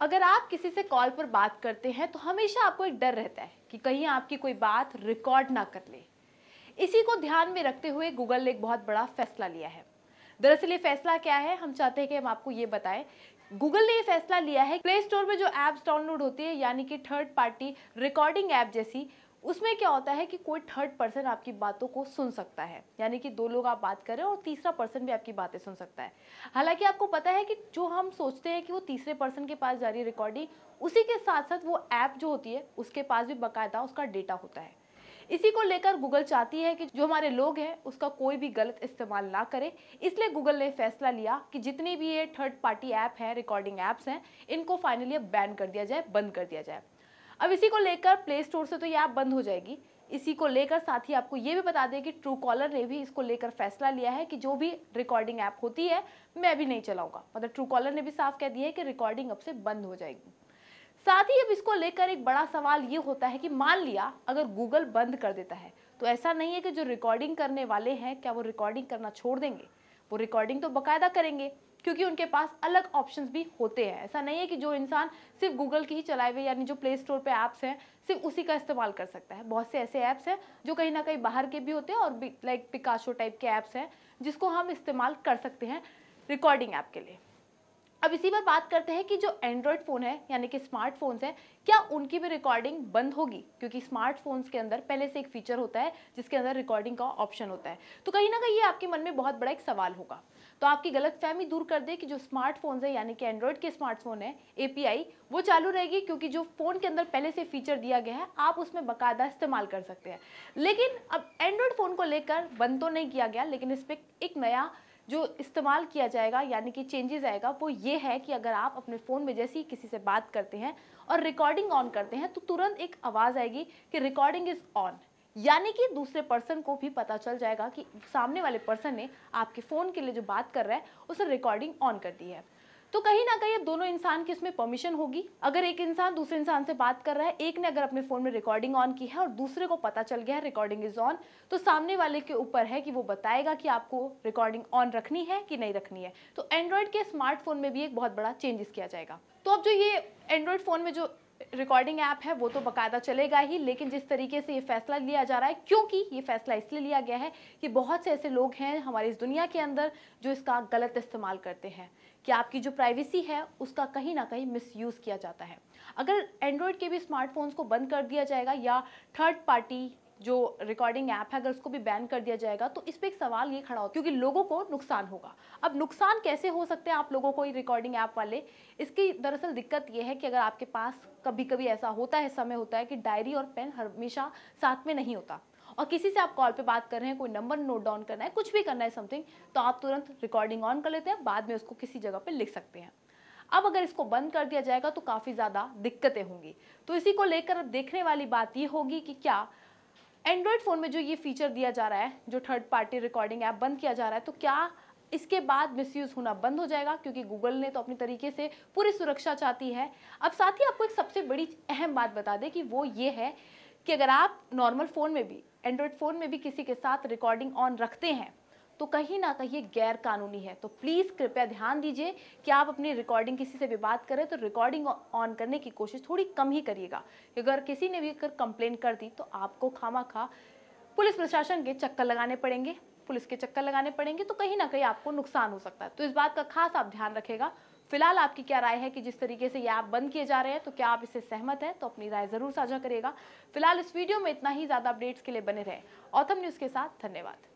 अगर आप किसी से कॉल पर बात करते हैं तो हमेशा आपको एक डर रहता है कि कहीं आपकी कोई बात रिकॉर्ड ना कर ले। इसी को ध्यान में रखते हुए गूगल ने एक बहुत बड़ा फैसला लिया है। दरअसल ये फैसला क्या है, हम चाहते हैं कि हम आपको ये बताएं। गूगल ने ये फैसला लिया है, प्ले स्टोर में जो ऐप्स डाउनलोड होती है यानी कि थर्ड पार्टी रिकॉर्डिंग ऐप जैसी, उसमें क्या होता है कि कोई थर्ड पर्सन आपकी बातों को सुन सकता है, यानी कि दो लोग आप बात कर रहे हो और तीसरा पर्सन भी आपकी बातें सुन सकता है। हालांकि आपको पता है कि जो हम सोचते हैं कि वो तीसरे पर्सन के पास जा रही है रिकॉर्डिंग, उसी के साथ साथ वो ऐप जो होती है उसके पास भी बाकायदा उसका डेटा होता है। इसी को लेकर गूगल चाहती है कि जो हमारे लोग हैं उसका कोई भी गलत इस्तेमाल ना करे। इसलिए गूगल ने फैसला लिया कि जितनी भी ये थर्ड पार्टी ऐप है, रिकॉर्डिंग ऐप्स हैं, इनको फाइनली अब बैन कर दिया जाए, बंद कर दिया जाए। अब इसी को लेकर प्ले स्टोर से तो ये ऐप बंद हो जाएगी। इसी को लेकर साथ ही आपको ये भी बता दें कि ट्रू कॉलर ने भी इसको लेकर फैसला लिया है कि जो भी रिकॉर्डिंग ऐप होती है मैं भी नहीं चलाऊंगा। मतलब ट्रू कॉलर ने भी साफ कह दिया है कि रिकॉर्डिंग अब से बंद हो जाएगी। साथ ही अब इसको लेकर एक बड़ा सवाल ये होता है कि मान लिया अगर गूगल बंद कर देता है तो ऐसा नहीं है कि जो रिकॉर्डिंग करने वाले हैं क्या वो रिकॉर्डिंग करना छोड़ देंगे। वो रिकॉर्डिंग तो बाकायदा करेंगे क्योंकि उनके पास अलग ऑप्शंस भी होते हैं। ऐसा नहीं है कि जो इंसान सिर्फ गूगल की ही चलाए हुए यानी जो प्ले स्टोर पे ऐप्स हैं सिर्फ उसी का इस्तेमाल कर सकता है। बहुत से ऐसे ऐप्स हैं जो कहीं ना कहीं बाहर के भी होते हैं और लाइक पिकासो टाइप के ऐप्स हैं जिसको हम इस्तेमाल कर सकते हैं रिकॉर्डिंग ऐप के लिए। अब इसी पर बात करते हैं कि जो एंड्रॉयड फ़ोन है यानी कि स्मार्टफोन्स हैं, क्या उनकी भी रिकॉर्डिंग बंद होगी, क्योंकि स्मार्टफोन्स के अंदर पहले से एक फीचर होता है जिसके अंदर रिकॉर्डिंग का ऑप्शन होता है। तो कहीं ना कहीं ये आपके मन में बहुत बड़ा एक सवाल होगा। तो आपकी गलतफहमी दूर कर दे कि जो स्मार्टफोन्स है यानी कि एंड्रॉयड के स्मार्टफोन है, एपीआई वो चालू रहेगी क्योंकि जो फ़ोन के अंदर पहले से फीचर दिया गया है आप उसमें बाकायदा इस्तेमाल कर सकते हैं। लेकिन अब एंड्रॉयड फ़ोन को लेकर बंद तो नहीं किया गया, लेकिन इस पर एक नया जो इस्तेमाल किया जाएगा यानी कि चेंजेस आएगा वो ये है कि अगर आप अपने फ़ोन में जैसे ही किसी से बात करते हैं और रिकॉर्डिंग ऑन करते हैं तो तुरंत एक आवाज़ आएगी कि रिकॉर्डिंग इज़ ऑन, यानी कि दूसरे पर्सन को भी पता चल जाएगा कि सामने वाले पर्सन ने आपके फ़ोन के लिए जो बात कर रहा है उसे रिकॉर्डिंग ऑन कर दी है। तो कहीं ना कहीं दोनों इंसान की इसमें परमिशन होगी। अगर एक इंसान दूसरे इंसान से बात कर रहा है, एक ने अगर अपने फ़ोन में रिकॉर्डिंग ऑन की है और दूसरे को पता चल गया है रिकॉर्डिंग इज ऑन, तो सामने वाले के ऊपर है कि वो बताएगा कि आपको रिकॉर्डिंग ऑन रखनी है कि नहीं रखनी है। तो एंड्रॉयड के स्मार्टफोन में भी एक बहुत बड़ा चेंजेस किया जाएगा। तो अब जो ये एंड्रॉयड फ़ोन में जो रिकॉर्डिंग ऐप है वो तो बाकायदा चलेगा ही, लेकिन जिस तरीके से ये फैसला लिया जा रहा है, क्योंकि ये फैसला इसलिए लिया गया है कि बहुत से ऐसे लोग हैं हमारी इस दुनिया के अंदर जो इसका गलत इस्तेमाल करते हैं, कि आपकी जो प्राइवेसी है उसका कहीं ना कहीं मिसयूज़ किया जाता है। अगर एंड्रॉयड के भी स्मार्टफोन्स को बंद कर दिया जाएगा या थर्ड पार्टी जो रिकॉर्डिंग ऐप है अगर उसको भी बैन कर दिया जाएगा तो इस पे एक सवाल ये खड़ा होता है, क्योंकि लोगों को नुकसान होगा। अब नुकसान कैसे हो सकते हैं आप लोगों को ये रिकॉर्डिंग ऐप वाले, इसकी दरअसल दिक्कत ये है कि अगर आपके पास कभी कभी ऐसा होता है, समय होता है कि डायरी और पेन हमेशा साथ में नहीं होता और किसी से आप कॉल पे बात कर रहे हैं, कोई नंबर नोट डाउन करना है, कुछ भी करना है समथिंग, तो आप तुरंत रिकॉर्डिंग ऑन कर लेते हैं, बाद में उसको किसी जगह पे लिख सकते हैं। अब अगर इसको बंद कर दिया जाएगा तो काफ़ी ज़्यादा दिक्कतें होंगी। तो इसी को लेकर अब देखने वाली बात ये होगी कि क्या एंड्रॉयड फ़ोन में जो ये फीचर दिया जा रहा है, जो थर्ड पार्टी रिकॉर्डिंग ऐप बंद किया जा रहा है, तो क्या इसके बाद मिसयूज़ होना बंद हो जाएगा, क्योंकि गूगल ने तो अपनी तरीके से पूरी सुरक्षा चाहती है। अब साथ ही आपको एक सबसे बड़ी अहम बात बता दें कि वो ये है कि अगर आप नॉर्मल फ़ोन में भी, एंड्रॉयड फ़ोन में भी किसी के साथ रिकॉर्डिंग ऑन रखते हैं तो कहीं ना कहीं गैर कानूनी है। तो प्लीज़ कृपया ध्यान दीजिए कि आप अपनी रिकॉर्डिंग किसी से भी बात करें तो रिकॉर्डिंग ऑन करने की कोशिश थोड़ी कम ही करिएगा। अगर किसी ने भी अगर कंप्लेन कर दी तो आपको खामखा पुलिस प्रशासन के चक्कर लगाने पड़ेंगे, पुलिस के चक्कर लगाने पड़ेंगे, तो कहीं ना कहीं आपको नुकसान हो सकता है। तो इस बात का खास आप ध्यान रखेगा। फिलहाल आपकी क्या राय है कि जिस तरीके से ये ऐप बंद किए जा रहे हैं, तो क्या आप इससे सहमत हैं? तो अपनी राय जरूर साझा करिएगा। फिलहाल इस वीडियो में इतना ही। ज़्यादा अपडेट्स के लिए बने रहे ऑथम न्यूज़ के साथ। धन्यवाद।